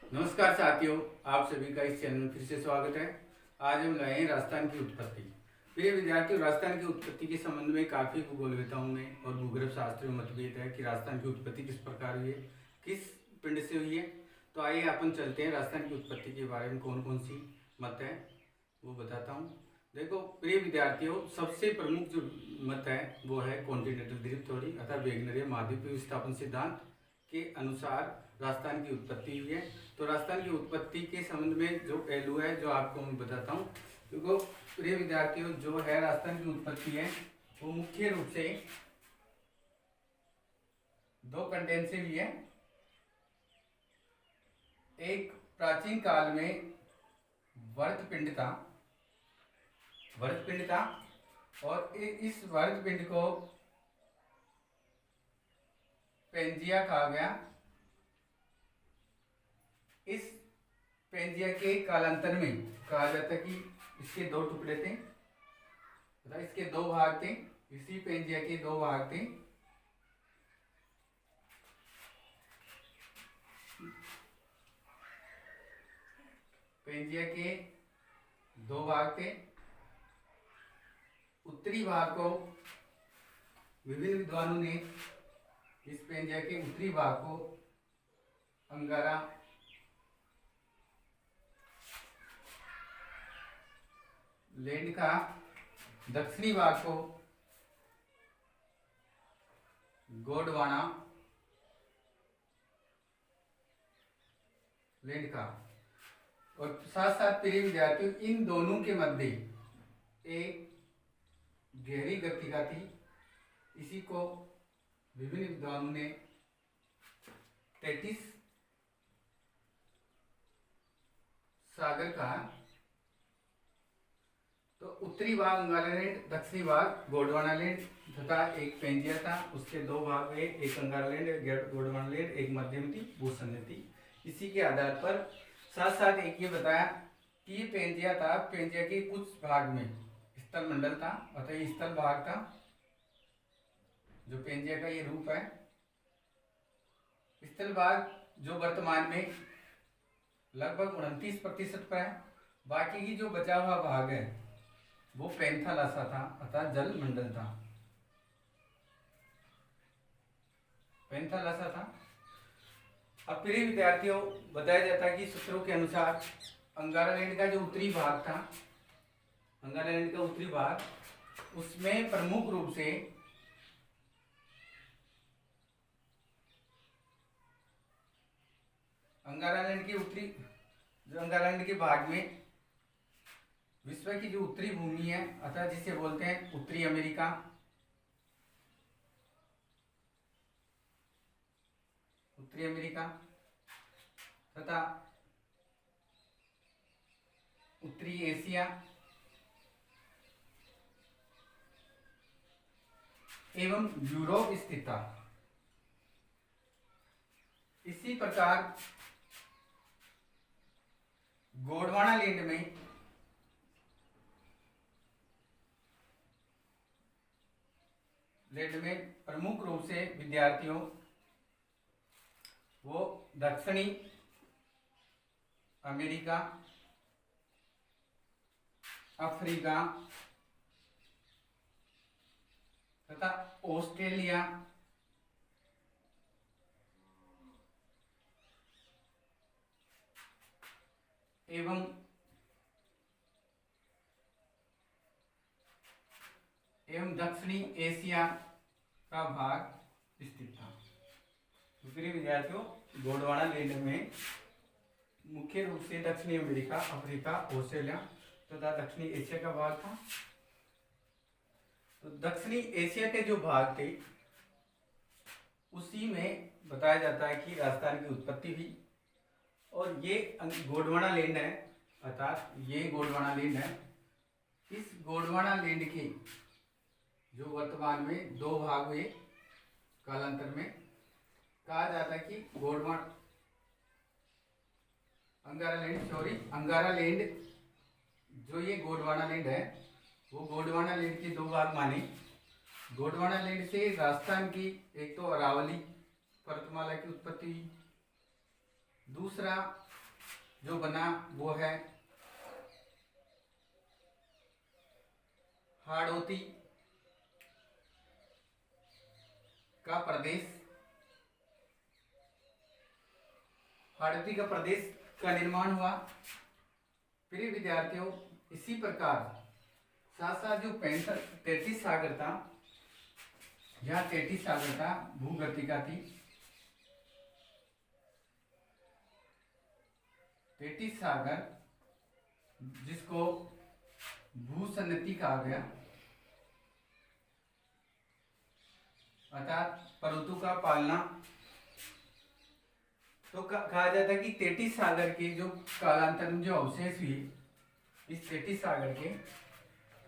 नमस्कार साथियों, आप सभी का इस चैनल में फिर से स्वागत है। आज हम लाए हैं राजस्थान की उत्पत्ति। प्रिय विद्यार्थियों, राजस्थान की उत्पत्ति के संबंध में काफ़ी भूगोलवेताओं में और भूगर्भ शास्त्रियों में मतभेद है कि राजस्थान की उत्पत्ति किस प्रकार हुई है, किस पिंड से हुई है। तो आइए अपन चलते हैं, राजस्थान की उत्पत्ति के बारे में कौन कौन सी मत है वो बताता हूँ। देखो प्रिय विद्यार्थियों, सबसे प्रमुख जो मत है वो है कॉन्टिनेंटल द्वीप थ्योरी अर्थात वेगनरी महाद्वीपीय विस्थापन सिद्धांत के अनुसार राजस्थान की उत्पत्ति हुई है। तो राजस्थान की उत्पत्ति के संबंध में जो पहलू है जो आपको मैं बताता हूँ, क्योंकि प्रिय विद्यार्थियों जो है राजस्थान की उत्पत्ति है वो मुख्य रूप से दो कंटेंट से हुई है। एक प्राचीन काल में वर्त पिंड था और इस वर्त पिंड को पेंजिया कहा गया। इस पेंजिया के कालांतर में कहा जाता कि इसके दो टुकड़े थे, मतलब इसके दो भाग थे। इसी पेंजिया के दो भाग थे। पेंजिया के दो भाग थे। उत्तरी भाग को विभिन्न विद्वानों ने इस पेंजिया के उत्तरी भाग को अंगारा लैंड का, दक्षिणी भाग को गोंडवाना लैंड का, और साथ साथ प्रिय विद्यार्थियों इन दोनों के मध्य एक गहरी गतिका थी। इसी को विभिन्न विद्वानों ने तैतीस सागर कहा। तो उत्तरी भाग अंगारा लैंड, दक्षिणी भाग गोंडवाना लैंड तथा एक पेंजिया था, उसके दो भाग हुए, एक अंगारा लैंड, गोंडवाना लैंड, एक मध्यम थी, भूषण थी। इसी के आधार पर साथ साथ एक ये बताया कि ये पेंजिया था। पेंजिया के कुछ भाग में स्थल मंडल था, अतः ये स्थल भाग था। जो पेंजिया का ये रूप है स्थल भाग, जो वर्तमान में लगभग 29% पर है। बाकी की जो बचा हुआ भाग है वो पैंथालासा था अर्थात जल मंडल था, पैंथालासा था। अब प्रिय विद्यार्थियों बताया जाता है कि सूत्रों के अनुसार अंगारा लैंड का जो उत्तरी भाग था, अंगारा लैंड का उत्तरी भाग, उसमें प्रमुख रूप से अंगारा लैंड के उत्तरी, जो अंगारा लैंड के भाग में विश्व की जो उत्तरी भूमि है अर्थात जिसे बोलते हैं उत्तरी अमेरिका, उत्तरी अमेरिका तथा उत्तरी एशिया एवं यूरोप स्थित था। इसी प्रकार गोंडवाना लैंड में प्रमुख रूप से विद्यार्थियों वो दक्षिणी अमेरिका, अफ्रीका तथा ऑस्ट्रेलिया एवं दक्षिणी एशिया का भाग स्थित था। दूसरे विद्यार्थियों गोंडवाना लैंड में मुख्य रूप से दक्षिणी अमेरिका, अफ्रीका, ऑस्ट्रेलिया तथा दक्षिणी एशिया का भाग था। तो दक्षिणी एशिया के जो भाग थे उसी में बताया जाता है कि राजस्थान की उत्पत्ति हुई। और ये गोंडवाना लैंड है अर्थात ये गोंडवाना लैंड है। इस गोंडवाना लैंड के जो वर्तमान में दो भाग हुए कालांतर में, कहा जाता है कि अंगारा लैंड जो ये गोंडवाना लैंड है वो गोंडवाना लैंड के दो भाग माने। गोंडवाना लैंड से राजस्थान की एक तो अरावली पर्वतमाला की उत्पत्ति हुई, दूसरा जो बना वो है हाड़ौती का प्रदेश। हाड़ौती का प्रदेश का निर्माण हुआ। प्रिय विद्यार्थियों, इसी प्रकार साथ साथ जो 33 सागर था, यह 33 सागर था भूगर्तिका थी। 33 सागर जिसको भूसन्नति कहा गया, अर्थात पर्वतों का पालना। तो कहा जाता है कि 33 सागर के जो कालांतर में जो अवशेष हुए, इस 33 सागर के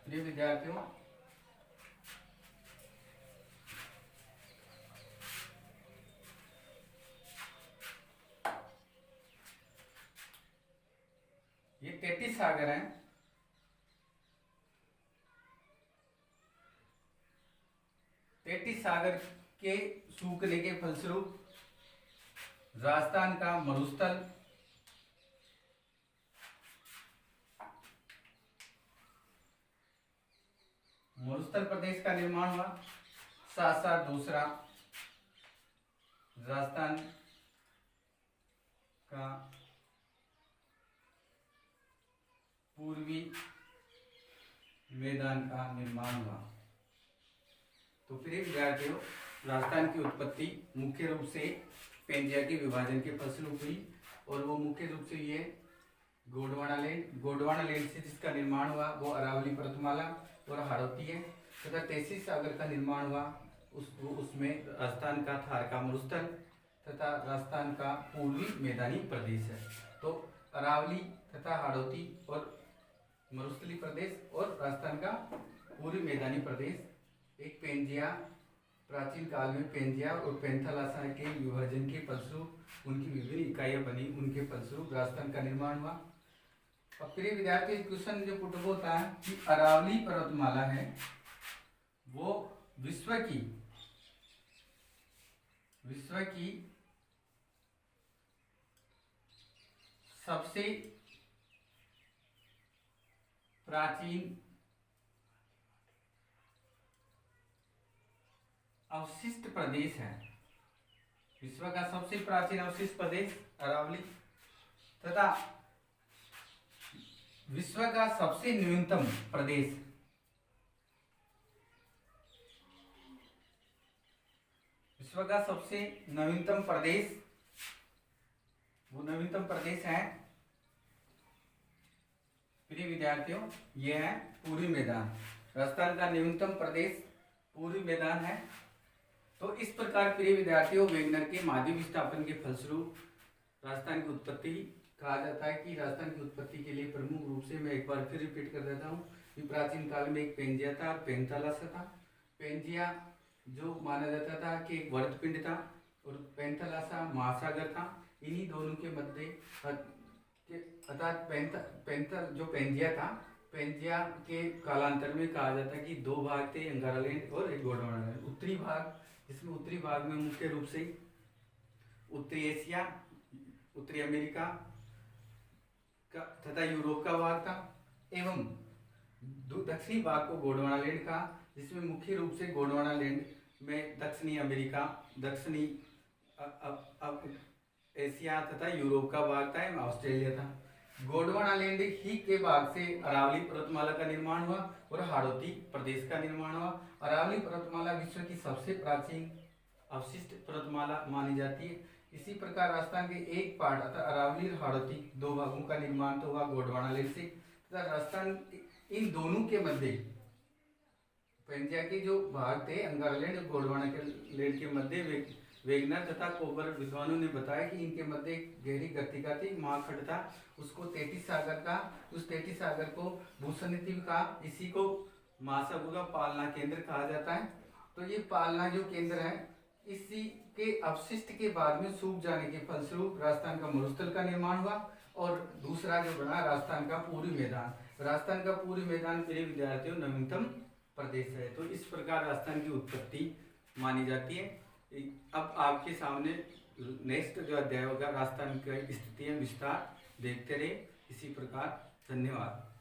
प्रिय विद्यार्थियों ये 33 सागर हैं। 33 सागर के सूखने के फलस्वरूप राजस्थान का मरुस्थल प्रदेश का निर्माण हुआ। साथ साथ दूसरा राजस्थान का पूर्वी मैदान का निर्माण हुआ। तो प्रिय विद्यार्थियों, राजस्थान की उत्पत्ति मुख्य रूप से पेंजिया के विभाजन के फलस्वरूप हुई, और वो मुख्य रूप से ये गोंडवाना लैंड से जिसका निर्माण हुआ वो अरावली पर्वतमाला और हाड़ौती है, तथा 33 सागर का निर्माण हुआ उसमें राजस्थान का थार का मरुस्थल तथा राजस्थान का पूर्वी मैदानी प्रदेश है। तो अरावली तथा हाड़ौती और मरुस्थली प्रदेश और राजस्थान का पूर्वी मैदानी प्रदेश एक पेंजिया, प्राचीन काल में पेंजिया और पेंथालासा के विभाजन के फलस्वरूप उनकी विभिन्न इकाइयां बनी, उनके फलस्वरूप राजस्थान का निर्माण हुआ। अब प्रिय विद्यार्थी, क्वेश्चन जो पुट होता है कि अरावली पर्वतमाला है वो विश्व की सबसे प्राचीन अवशिष्ट प्रदेश है। विश्व का सबसे प्राचीन अवशिष्ट प्रदेश अरावली, तथा विश्व का सबसे न्यूनतम प्रदेश वो नवीनतम प्रदेश है प्रिय विद्यार्थियों, ये है पूर्वी मैदान। राजस्थान का न्यूनतम प्रदेश पूर्वी मैदान है। तो इस प्रकार प्रिय विद्यार्थियों, वेगनर के माध्यम विस्थापन के फलस्वरूप राजस्थान की उत्पत्ति कहा जाता है कि राजस्थान की उत्पत्ति के लिए प्रमुख रूप से मैं एक बार फिर रिपीट कर देता हूँ कि प्राचीन काल में एक पेंजिया था और पेंथालासा था। पेंजिया जो माना जाता था कि एक वर्तपिंड था और पेंथालासा महासागर था। इन्हीं दोनों के मध्य अर्थात जो पेंजिया था, पेंजिया के कालांतर में कहा जाता है कि दो भाग थे, अंगारालैंड और एक गोंडवाना लैंड। उत्तरी भाग, जिसमें उत्तरी भाग में मुख्य रूप से उत्तरी एशिया, उत्तरी अमेरिका का तथा यूरोप का भाग था, एवं दक्षिणी भाग को गोंडवाना लैंड का, जिसमें मुख्य रूप से गोंडवाना लैंड में दक्षिणी अमेरिका, दक्षिणी एशिया तथा यूरोप का भाग था एवं ऑस्ट्रेलिया था। गोंडवाना लैंड ही के भाग से अरावली पर्वतमाला का निर्माण हुआ और हाड़ौती प्रदेश का निर्माण हुआ। अरावली पर्वतमाला विश्व की सबसे प्राचीन अवशिष्ट पर्वतमाला मानी जाती है। इसी प्रकार राजस्थान के एक पार्ट अर्थात अरावली और हाड़ौती दो भागों का निर्माण तो हुआ गोंडवाना लैंड से, तथा राजस्थान इन दोनों के मध्य पेंजिया के जो भाग थे अंगारालैंड और गोंडवाना लैंड के मध्य वेगनर तथा कोबर विद्वानों ने बताया कि इनके मध्य एक गहरी गर्तिका थी, महाखंड था, उसको 33 सागर का, उस 33 सागर को भूसन्निधि का, इसी को महासागर का पालना केंद्र कहा जाता है। तो ये पालना जो केंद्र है, इसी के अवशिष्ट के बाद में सूख जाने के फलस्वरूप राजस्थान का मरुस्थल का निर्माण हुआ, और दूसरा जो बना राजस्थान का पूर्वी मैदान। राजस्थान का पूर्वी मैदान प्रिय विद्यार्थियों नवीनतम प्रदेश है। तो इस प्रकार राजस्थान की उत्पत्ति मानी जाती है। अब आपके सामने नेक्स्ट जो अध्याय होगा राजस्थान की स्थिति विस्तार, देखते रहे इसी प्रकार। धन्यवाद।